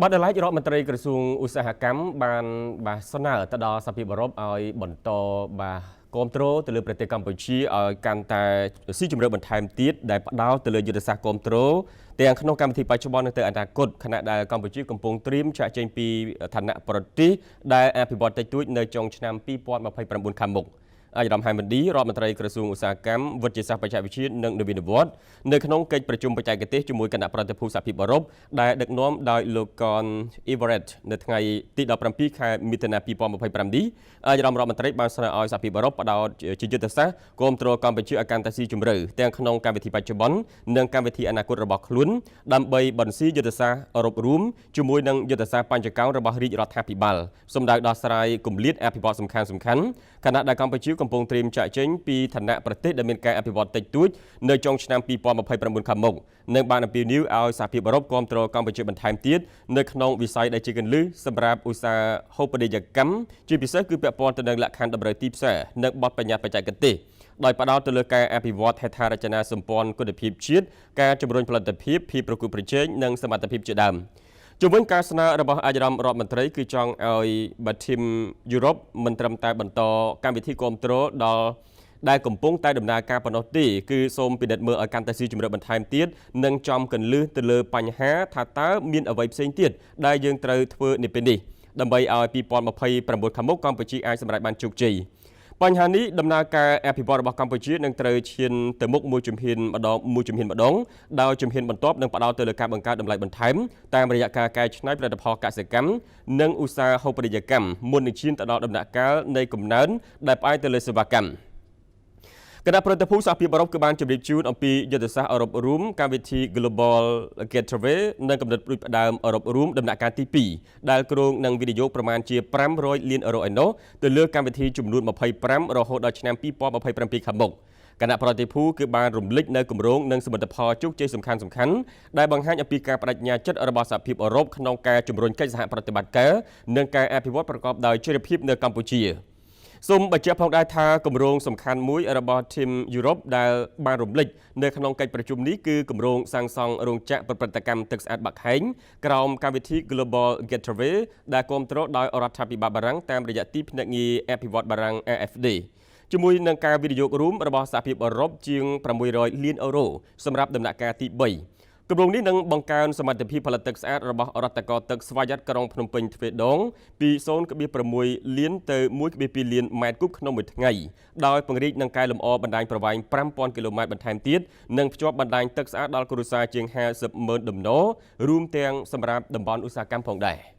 បាត់ដលៃរដ្ឋមន្ត្រីក្រសួងឧស្សាហកម្មបានស្នើទៅដល់សហភាពអឺរ៉ុបឲ្យបន្តគ្រប់គ្រងទៅលើប្រទេសកម្ពុជាឲ្យកាន់តែស៊ីជម្រៅបន្ថែមទៀតដែលផ្ដោតទៅលើយុទ្ធសាស្ត្រគ្រប់គ្រងទាំងក្នុងកម្មវិធីបច្ចុប្បន្ននិងទៅអនាគតខណៈដែលកម្ពុជាកំពុងត្រៀមចាក់ចេញពីឋានៈប្រទេសដែលអភិវឌ្ឍតិចតួចនៅចុងឆ្នាំ2029ខាងមុខអាយដាមហៃមិនឌីរដ្ឋមន្ត្រីក្រសួងឧស្សាហកម្មវិទ្យាសាស្ត្របច្ចេកវិទ្យានិងនវានុវត្តន៍នៅក្នុងកិច្ចប្រជុំបច្ចេកទេសជាមួយគណៈប្រតិភូសហភាពអឺរ៉ុបដែលដឹកនាំដោយលោកកនអ៊ីវរ៉េតនៅថ្ងៃទី17ខែមិថុនា2025នេះអាយដាមរដ្ឋមន្ត្រីបានស្នើឲ្យសហភាពអឺរ៉ុបផ្ដោតជាយុទ្ធសាស្ត្រគ្រប់គ្រងកម្ពុជាឲ្យកាន់តែស៊ីជម្រៅទាំងក្នុងកម្មវិធីបច្ចុប្បន្ននិងកម្មវិធីអនាគតរបស់ខ្លួនដើម្បីបន្ស៊ីយុទ្ធសាស្ត្រអឺរ៉ុបរួមជាមួយនឹងយុទ្ធសាស្ត្របញ្ចកោណរបស់រាជរដ្ឋាភិបាលសម្ដៅដោះស្រាយគម្លាតអភិវឌ្ឍសំខាន់ខណៈដែលកម្ពុជាកំពុងត្រៀមចាក់ចេញពីឋានៈប្រទេសដែលមានការអភិវឌ្ឍតិចតួចនៅចុងឆ្នាំ2029ខាងមុខនិងបានអំពាវនាវឲ្យសហភាពអឺរ៉ុបគ្រប់គ្រងកម្ពុជាបន្ថែមទៀតនៅក្នុងវិស័យដែលជាគន្លឹះសម្រាប់ឧស្សាហូបនីយកម្មជាពិសេសគឺពាក់ព័ន្ធទៅនឹងលក្ខខណ្ឌតម្រូវទីផ្សារនិងបទបញ្ញត្តិបច្ចេកទេសដោយផ្ដោតទៅលើការអភិវឌ្ឍហេដ្ឋារចនាសម្ព័ន្ធគុណភាពជាតិការជំរុញផលិតភាពភាពប្រកួតប្រជែងនិងសមត្ថភាពជាដើមជំវិញការស្នើរបស់អាយដាមរដ្ឋមន្ត្រីគឺចង់ឲ្យបាធីមយុរ៉ុបមិនត្រឹមតែបន្តកម្មវិធីគ្រប់គ្រងដល់ដែលកំពុងតែដំណើរការប៉ុណ្ណោះទេគឺសូមពិនិត្យមើលឲ្យកាន់តែស៊ីជម្រៅបន្ថែមទៀតនិងចំកន្លឹះទៅលើបញ្ហាថាតើមានអ្វីផ្សេងទៀតដែលយើងត្រូវធ្វើនៅពេលនេះដើម្បីឲ្យ2029ខាងមុខកម្ពុជាអាចសម្រេចបានជោគជ័យបញ្ហានេះដំណើរការអភិវឌ្ឍរបស់កម្ពុជានឹងត្រូវឈានទៅមុខមួយជំហានម្ដងដោយជំហានបន្ទាប់នឹងផ្ដោតទៅលើការបង្កើតតម្លៃបន្ថែមតាមរយៈការកែច្នៃផលិតផលកសិកម្មនិងឧស្សាហូបនីយកម្មមុននឹងឈានទៅដល់ដំណាក់កាលនៃកំណើនដែលផ្អែកទៅលើសេវាកម្មគណៈប្រតិភូសហភាពអឺរ៉ុបគឺបានជម្រាបជូនអំពីយុទ្ធសាស្ត្រអឺរ៉ុបរួមកម្មវិធី Global Gateway និងកំណត់ផ្ដួចផ្ដើមអឺរ៉ុបរួមដំណាក់កាលទី2ដែលគ្រោងនឹងវិនិយោគប្រមាណជា500លានអឺរ៉ូឯណោះទៅលើកម្មវិធីចំនួន25រហូតដល់ឆ្នាំ2027ខាងមុខគណៈប្រតិភូគឺបានរំលេចនៅគម្រោងនិងសមិទ្ធផលជោគជ័យសំខាន់ដែលបង្ហាញអំពីការបដិញ្ញាចិត្តរបស់សហភាពអឺរ៉ុបក្នុងការជំរុញកិច្ចសហប្រតិបត្តិការនិងការអភិវឌ្ឍប្រកបដោយចីរភាពនៅកម្ពុជាសូមបញ្ជាក់ផងដែរថាគម្រោងសំខាន់មួយរបស់ Team Europe ដែលបានរំលេចនៅក្នុងកិច្ចប្រជុំនេះគឺគម្រោងសាងសង់រោងចក្រប្រព្រឹត្តកម្មទឹកស្អាតបាក់ហែងក្រោមកម្មវិធី Global Gateway ដែលគាំទ្រដោយរដ្ឋាភិបាលបារាំងតាមរយៈទីភ្នាក់ងារអភិវឌ្ឍបារាំង AFD ជាមួយនឹងការវិនិយោគរួមរបស់សហភាពអឺរ៉ុបជាង600លានអឺរ៉ូសម្រាប់ដំណាក់កាលទី3គម្រោងនេះនឹងបង្កើនសមត្ថភាពផលិតទឹកស្អាតរបស់រដ្ឋកោទឹកស្វយ័តក្រុងភ្នំពេញទ្វេដងពី0.6លានទៅ1.2លានម៉ែត្រគូបក្នុងមួយថ្ងៃដោយពង្រីកនិងកែលម្អបណ្ដាញប្រវែង5000គីឡូម៉ែត្របន្ថែមទៀតនិងភ្ជាប់បណ្ដាញទឹកស្អាតដល់គ្រួសារជាង50ម៉ឺនដំណររួមទាំងសម្រាប់តំបន់ឧស្សាហកម្មផងដែរ